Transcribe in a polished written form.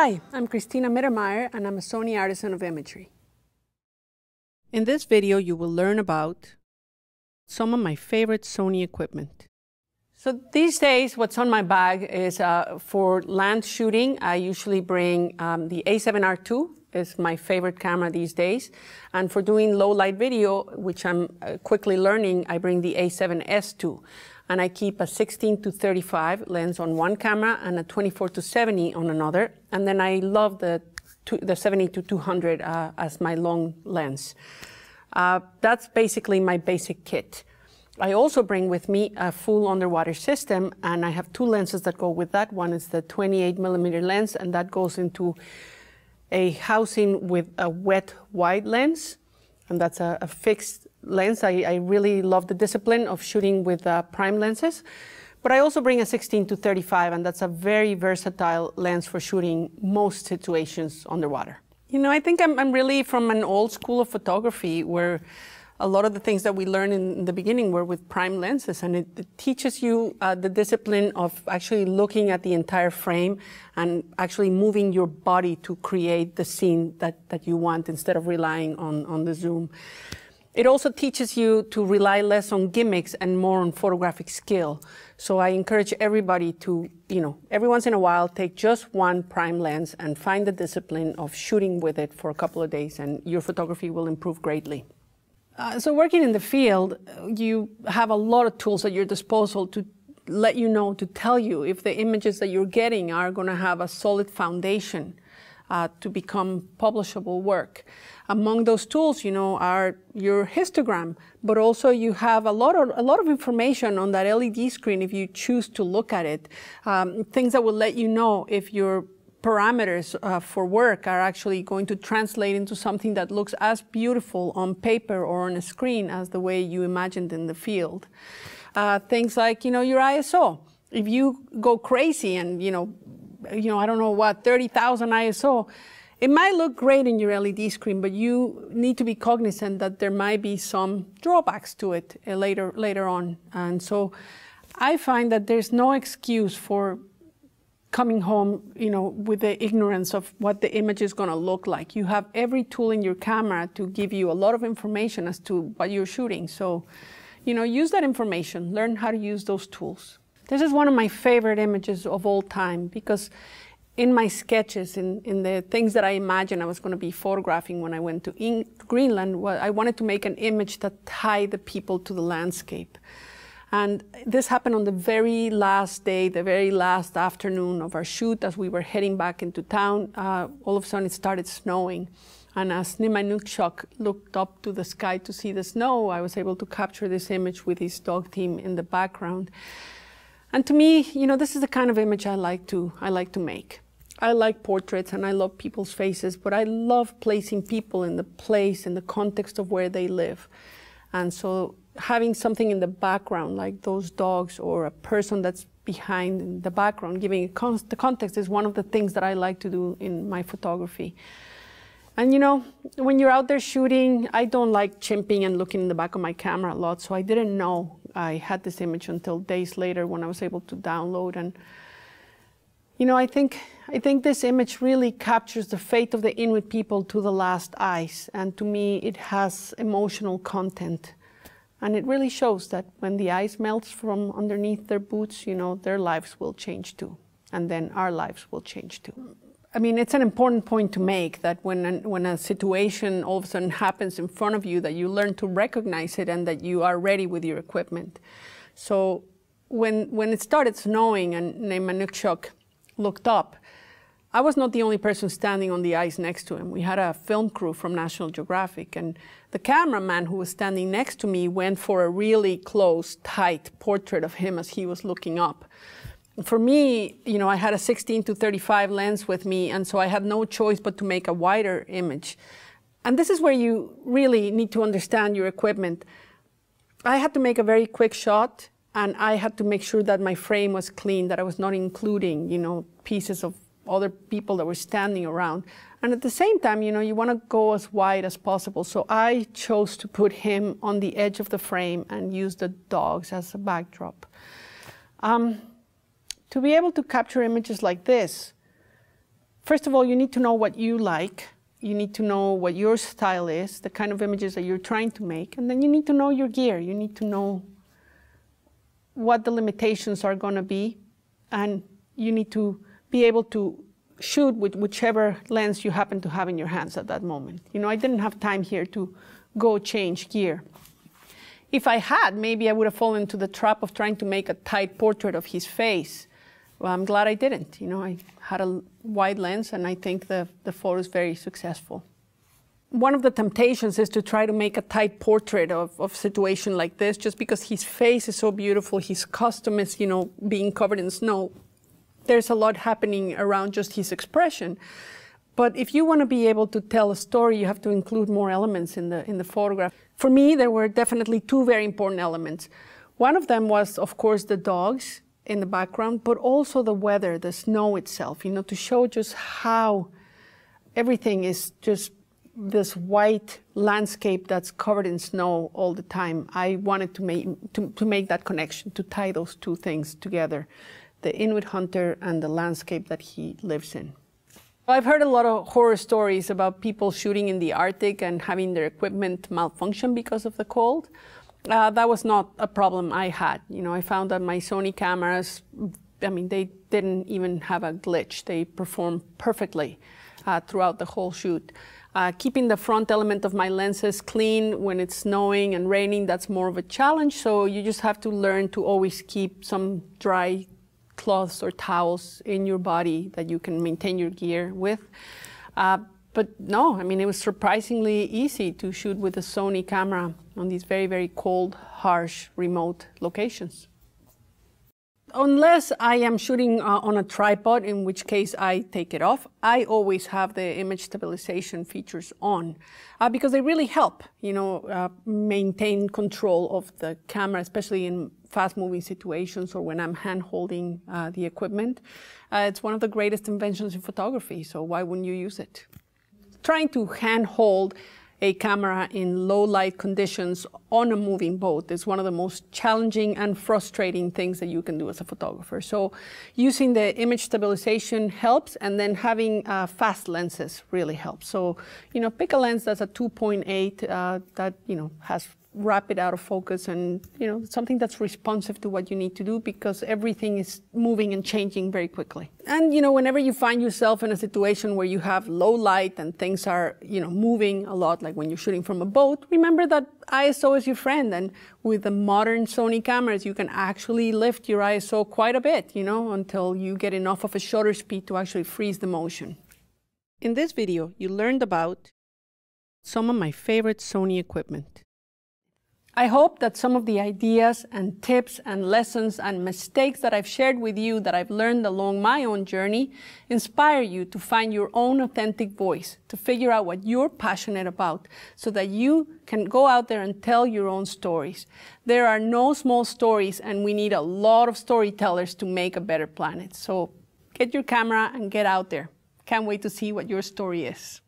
Hi, I'm Cristina Mittermeier, and I'm a Sony Artisan of Imagery. In this video, you will learn about some of my favorite Sony equipment. So these days, what's on my bag is for land shooting. I usually bring the A7R II. Is my favorite camera these days. And for doing low light video, which I'm quickly learning, I bring the A7S II. And I keep a 16-35 lens on one camera and a 24-70 on another. And then I love the 70-200 as my long lens. That's basically my basic kit. I also bring with me a full underwater system, and I have two lenses that go with that. One is the 28mm lens, and that goes into a housing with a wet wide lens, and that's a fixed lens. I really love the discipline of shooting with prime lenses. But I also bring a 16-35, and that's a very versatile lens for shooting most situations underwater. You know, I think I'm really from an old school of photography where a lot of the things that we learned in the beginning were with prime lenses, and it teaches you the discipline of actually looking at the entire frame and actually moving your body to create the scene that you want instead of relying on the zoom. It also teaches you to rely less on gimmicks and more on photographic skill. So I encourage everybody to, every once in a while, take just one prime lens and find the discipline of shooting with it for a couple of days, and your photography will improve greatly. So working in the field, you have a lot of tools at your disposal to let you know, to tell you if the images that you're getting are going to have a solid foundation to become publishable work. Among those tools, are your histogram, but also you have a lot of information on that LED screen if you choose to look at it. Things that will let you know if your parameters for work are actually going to translate into something that looks as beautiful on paper or on a screen as the way you imagined in the field. Things like, your ISO. If you go crazy and, I don't know what, 30,000 ISO, it might look great in your LED screen, but you need to be cognizant that there might be some drawbacks to it later on. And so I find that there's no excuse for coming home, with the ignorance of what the image is going to look like. You have every tool in your camera to give you a lot of information as to what you're shooting. So, use that information, learn how to use those tools. This is one of my favorite images of all time because in my sketches, in the things that I imagined I was going to be photographing when I went to Greenland, I wanted to make an image that tied the people to the landscape. And this happened on the very last day, the very last afternoon of our shoot as we were heading back into town. All of a sudden it started snowing. And as Nima looked up to the sky to see the snow, I was able to capture this image with his dog team in the background. And to me, this is the kind of image I like to make. I like portraits and I love people's faces, but I love placing people in the place, in the context of where they live. And so having something in the background, like those dogs or a person that's behind in the background, giving it the context is one of the things that I like to do in my photography. And when you're out there shooting, I don't like chimping and looking in the back of my camera a lot, so I didn't know I had this image until days later when I was able to download. And I think this image really captures the fate of the Inuit people to the last ice, and to me it has emotional content. And it really shows that when the ice melts from underneath their boots, their lives will change too. And then our lives will change too. I mean, it's an important point to make that when a situation all of a sudden happens in front of you, that you learn to recognize it and that you are ready with your equipment. So when it started snowing and Nima looked up, I was not the only person standing on the ice next to him. We had a film crew from National Geographic, and the cameraman who was standing next to me went for a really close, tight portrait of him as he was looking up. For me, I had a 16-35 lens with me, and so I had no choice but to make a wider image. And this is where you really need to understand your equipment. I had to make a very quick shot, and I had to make sure that my frame was clean, that I was not including, pieces of other people that were standing around. And at the same time, you want to go as wide as possible. So I chose to put him on the edge of the frame and use the dogs as a backdrop. To be able to capture images like this, First of all, you need to know what you like. You need to know what your style is, the kind of images that you're trying to make. And then you need to know your gear. You need to know what the limitations are going to be. And you need to be able to shoot with whichever lens you happen to have in your hands at that moment. You know, I didn't have time here to go change gear. If I had, maybe I would have fallen into the trap of trying to make a tight portrait of his face. Well, I'm glad I didn't. You know, I had a wide lens, and I think the photo is very successful. One of the temptations is to try to make a tight portrait of a situation like this, just because his face is so beautiful, his costume is, you know, being covered in snow. There's a lot happening around just his expression. But if you want to be able to tell a story, you have to include more elements in the photograph. For me, there were definitely two very important elements. One of them was, of course, the dogs in the background, but also the weather, the snow itself, you know, to show just how everything is just this white landscape that's covered in snow all the time. I wanted to make that connection, to tie those two things together, the Inuit hunter and the landscape that he lives in. I've heard a lot of horror stories about people shooting in the Arctic and having their equipment malfunction because of the cold. That was not a problem I had. You know, I found that my Sony cameras, I mean, they didn't even have a glitch. They performed perfectly throughout the whole shoot. Keeping the front element of my lenses clean when it's snowing and raining, that's more of a challenge. So you just have to learn to always keep some dry cloths or towels in your body that you can maintain your gear with. But no, I mean, it was surprisingly easy to shoot with a Sony camera on these very, very cold, harsh, remote locations. Unless I am shooting on a tripod, in which case I take it off, I always have the image stabilization features on because they really help, you know, maintain control of the camera, especially in fast-moving situations or when I'm hand-holding the equipment. It's one of the greatest inventions in photography, so why wouldn't you use it? Trying to hand-hold a camera in low-light conditions on a moving boat is one of the most challenging and frustrating things that you can do as a photographer. So using the image stabilization helps, and then having fast lenses really helps. So, you know, pick a lens that's a 2.8 that, you know, has rapid out of focus and, you know, something that's responsive to what you need to do, because everything is moving and changing very quickly. And, you know, whenever you find yourself in a situation where you have low light and things are, you know, moving a lot, like when you're shooting from a boat, remember that ISO is your friend. And with the modern Sony cameras, you can actually lift your ISO quite a bit, you know, until you get enough of a shutter speed to actually freeze the motion. In this video, you learned about some of my favorite Sony equipment. I hope that some of the ideas and tips and lessons and mistakes that I've shared with you, that I've learned along my own journey, inspire you to find your own authentic voice, to figure out what you're passionate about, so that you can go out there and tell your own stories. There are no small stories, and we need a lot of storytellers to make a better planet. So get your camera and get out there. Can't wait to see what your story is.